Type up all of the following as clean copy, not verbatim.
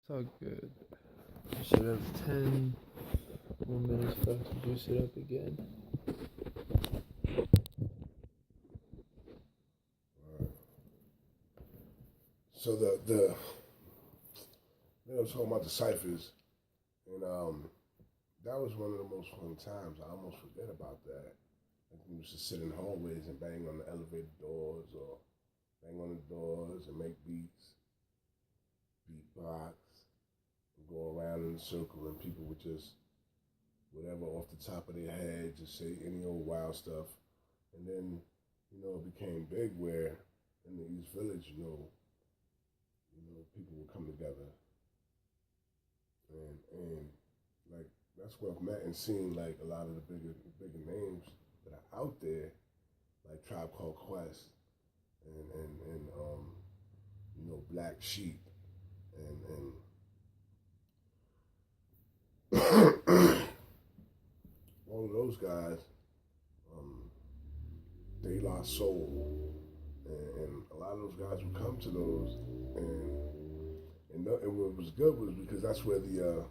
It's all good. You should have 10 more minutes for us to juice it up again. So the they were talking about the ciphers, and that was one of the most fun times. I almost forget about that. Like we used to sit in hallways and bang on the elevator doors or bang on the doors and make beats, beatbox, and go around in a circle, and people would just whatever off the top of their head, just say any old wild stuff, and then it became big where in the East Village, people would come together and like that's where I've met and seen like a lot of the bigger names that are out there, like Tribe Called Quest and Black Sheep and all of those guys, De La Soul, and a lot of those guys would come to those, and what was good was because that's where the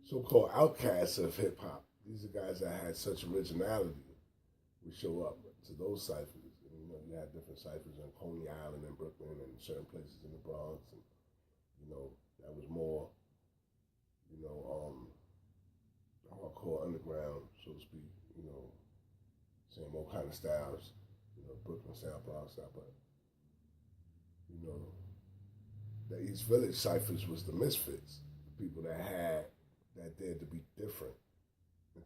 so-called outcasts of hip hop, these are guys that had such originality, would show up to those ciphers. And, you had different ciphers in Coney Island and Brooklyn and certain places in the Bronx, and that was more, hardcore underground, so to speak. Same old kind of styles, Brooklyn style, Bronx style, but the East Village ciphers was the misfits, the people that dared to be different and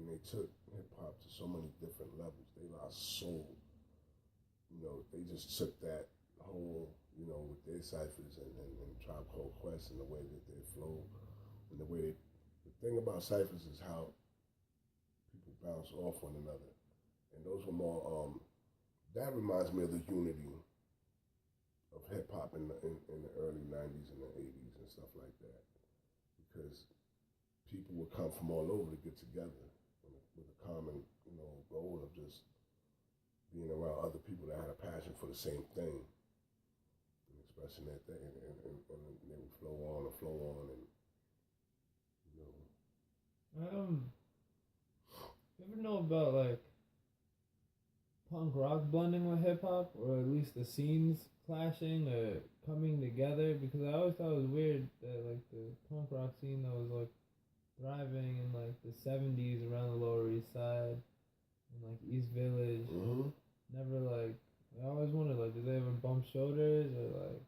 they took hip hop to so many different levels. They lost soul. They just took that whole, with their ciphers and Tribe Called Quest and the way that they flow and the thing about ciphers is how people bounce off one another. And those were more, that reminds me of the unity of hip hop in the early 90s and the 80s and stuff like that. Because people would come from all over to get together with a common, goal of just being around other people that had a passion for the same thing and expressing that thing, and they would flow on, and You ever know about like punk rock blending with hip hop, or at least the scenes clashing or coming together? Because I always thought it was weird that like the punk rock scene that was like thriving in like the '70s around the Lower East Side and like East Village, never like. I always wondered like, did they ever bump shoulders or like?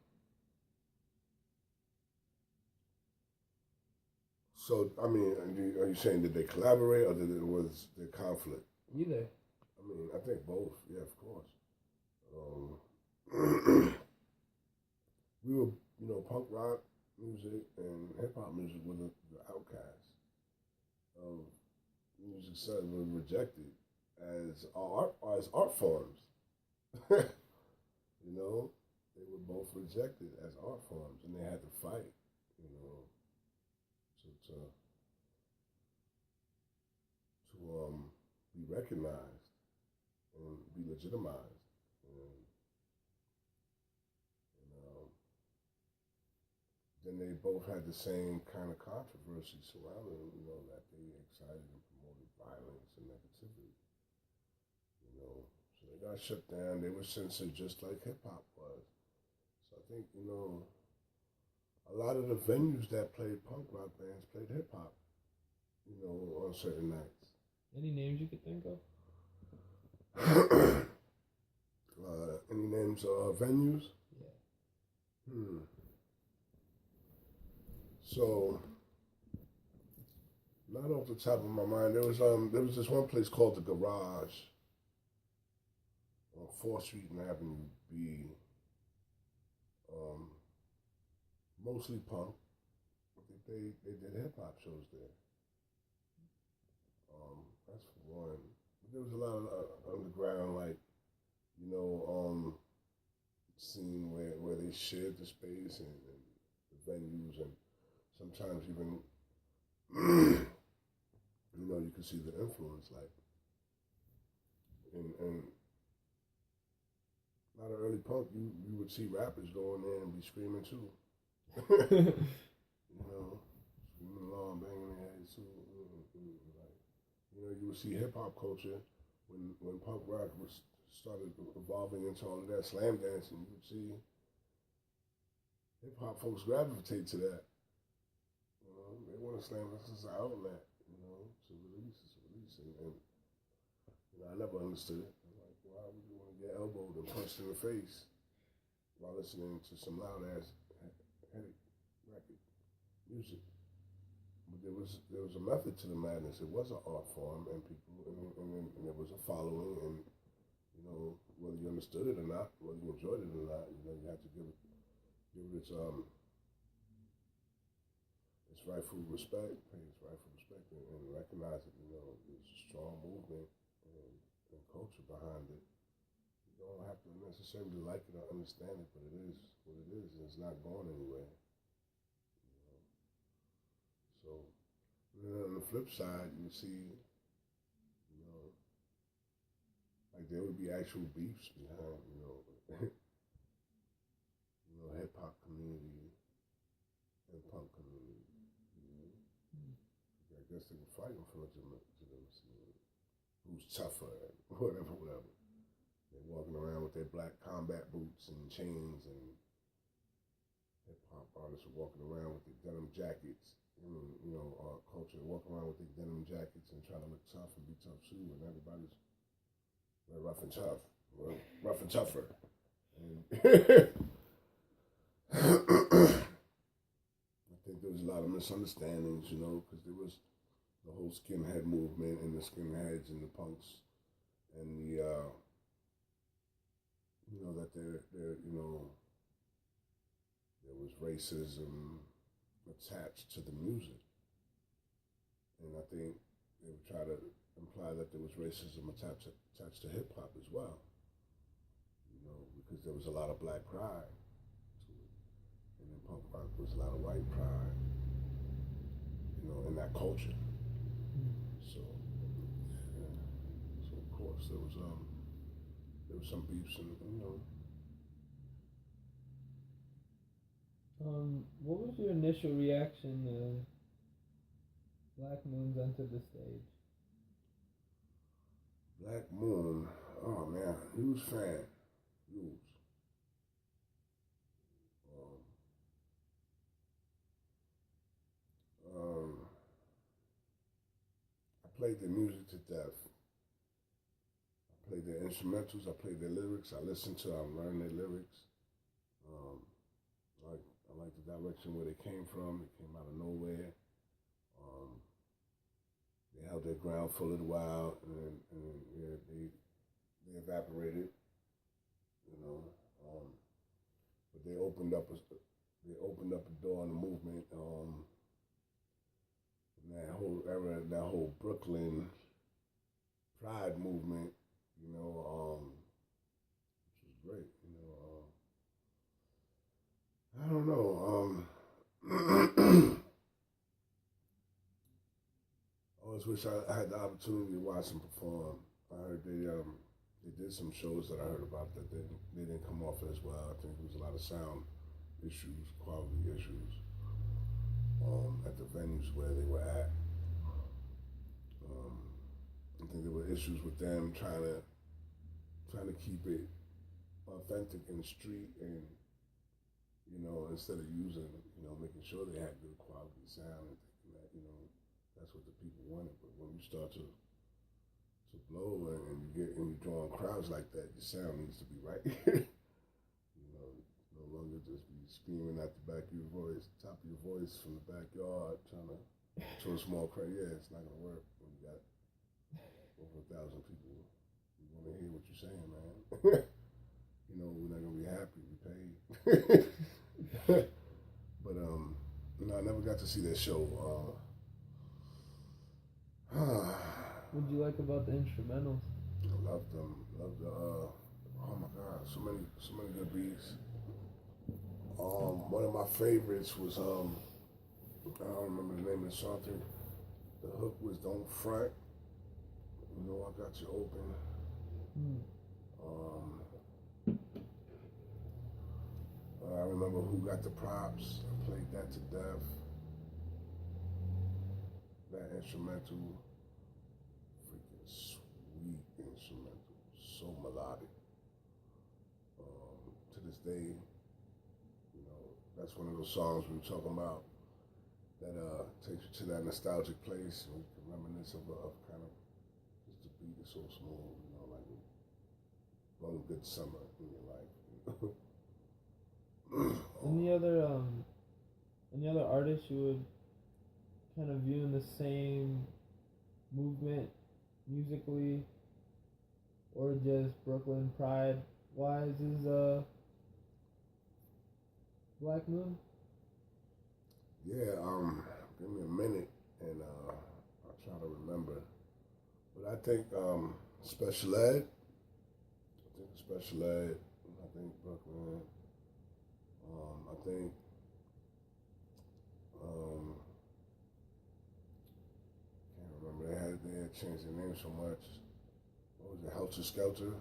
So, I mean, are you saying did they collaborate or was there conflict? Either. I mean, I think both. Yeah, of course. We were, punk rock music and hip hop music were the outcasts of music. Suddenly were rejected as art forms. They were both rejected as art forms, and they had to fight. To be recognized and be legitimized. And then they both had the same kind of controversy surrounding them, that they excited and promoted violence and negativity. So they got shut down. They were censored just like hip hop was. So I think, a lot of the venues that played punk rock bands played hip hop, on certain nights. Any names you could think of? Any names of venues? Yeah. So, not off the top of my mind, there was this one place called the Garage on 4th Street and Avenue B. Mostly punk, but they did hip hop shows there. That's for one. But there was a lot of underground, like, scene where they shared the space and the venues, and sometimes even, you could see the influence, like, and a lot of early punk, you would see rappers go in there and be screaming too. You know, screaming along, banging their heads too. Like, you know, you would see hip hop culture when punk rock was started evolving into all of that slam dancing. You would see hip hop folks gravitate to that. You know, they want to slam this as an outlet. You know, to release, and you know, I never understood it. I'm like, why would you want to get elbowed and punched in the face while listening to some loud ass headache record music? But there was a method to the madness. It was an art form, and people, and there was a following, and you know, whether you understood it or not, whether you enjoyed it or not, you know, you had to give it its rightful respect, pay its rightful respect, and recognize it. You know, there's a strong movement and culture behind it. You don't have to necessarily like it or understand it, but it is what it is, and it's not going anywhere. You know? So, on the flip side, you see, you know, like there would be actual beefs behind, you know, hip hop community and punk community. You know? I guess they were fighting for legitimacy. Who's tougher, whatever. They're walking around with their black combat boots and chains, and hip hop artists are walking around with their denim jackets. You know, our culture walking around with their denim jackets and trying to look tough and be tough too, and everybody's very rough and tough, rough and tougher. And I think there was a lot of misunderstandings, you know, because there was the whole skinhead movement and the skinheads and the punks and the you know, that there you know, there was racism attached to the music, and I think they would try to imply that there was racism attached to hip hop as well, you know, because there was a lot of black pride to it, and in punk rock there was a lot of white pride, you know, in that culture. So, yeah. So of course there was some beefs, and you know. What was your initial reaction to Black Moon's entered the stage? Black Moon, oh man, huge fan, huge. I played their music to death. I played their instrumentals. I played their lyrics. I listened to them, learned their lyrics. I like the direction where they came from. They came out of nowhere. They held their ground for a little while, and yeah, they evaporated, you know. But they opened up a door in the movement. That whole era, that whole Brooklyn Pride movement, you know, which was great, you know. I don't know. I always wish I had the opportunity to watch them perform. I heard they did some shows that I heard about that they didn't come off as well. I think there was a lot of sound issues, quality issues at the venues where they were at. I think there were issues with them trying to keep it authentic and street, and you know, instead of using, you know, making sure they had good quality sound and thinking that, you know, that's what the people wanted. But when you start to blow and you draw crowds like that, your sound needs to be right. You know, no longer just be screaming at the back of your voice, top of your voice from the backyard, trying to a small crowd. Yeah, it's not gonna work when you got over 1,000 people. We want to hear what you're saying, man. You know, we're not gonna be happy. We paid. But you know, I never got to see that show. What did you like about the instrumentals? I loved them. Loved the oh my god, so many good beats. One of my favorites was I don't remember the name of the song. The hook was "Don't Front." You know, I got you open. I remember Who Got the Props. I played that to death. That instrumental, freaking sweet instrumental, so melodic. To this day, you know, that's one of those songs we were talking about that takes you to that nostalgic place and you can reminisce of kind of just the beat is so smooth, you know, like one good summer in your life. Any other artists you would kind of view in the same movement musically, or just Brooklyn Pride wise is Black Moon? Yeah, give me a minute and I'll try to remember. But I think Special Ed. I think Brooklyn. I think can't remember. They had changed their name so much. What was it? Helter Skelter.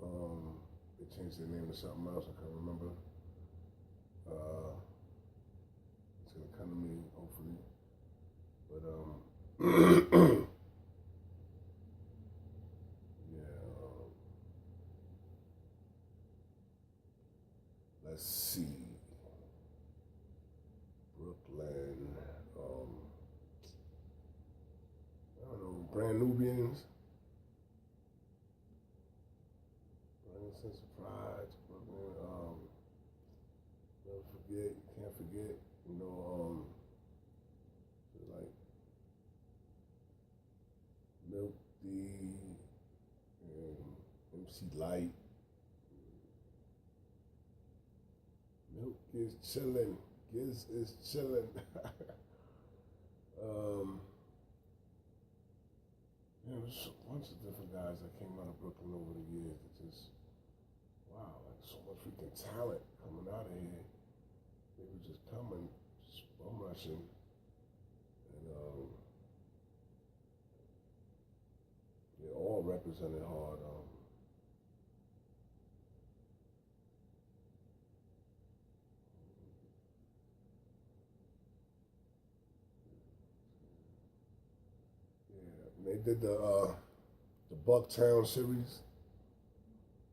They changed their name to something else. I can't remember. It's gonna come to me hopefully. But yeah. Let's see. Brooklyn. I don't know. Brand Nubians. Brand Sense of Pride. Brooklyn. Never forget. Can't forget. You know. Like Milk D and MC Light. Milk is chillin'. Giz is chillin'. There's a bunch of different guys that came out of Brooklyn over the years that just, wow, like so much freaking talent coming out of here. They were just coming, just bum rushing. And they all represented hard. They did the Bucktown series.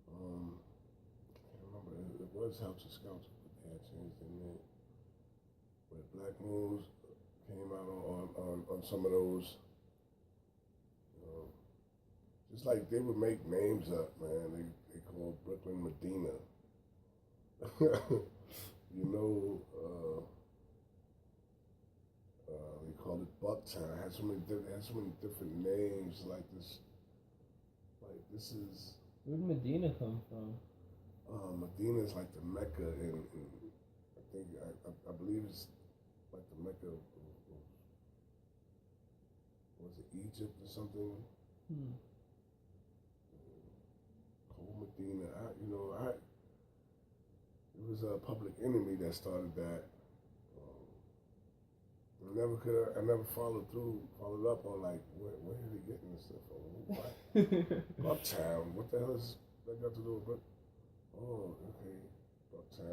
I can't remember. It was Helter Skelter, but they had changed their name. But Black Moons came out on some of those. Just like they would make names up, man. They called Brooklyn Medina. You know. They called it Bucktown. It had so many different names. Like this is. Where did Medina come from? Medina is like the Mecca, and I believe it's like the Mecca of was it Egypt or something? Cold Medina. It was a Public Enemy that started that. I never followed up on like where are they getting this stuff from? Uptown. What the hell is that got to do with? Oh, okay, Uptown.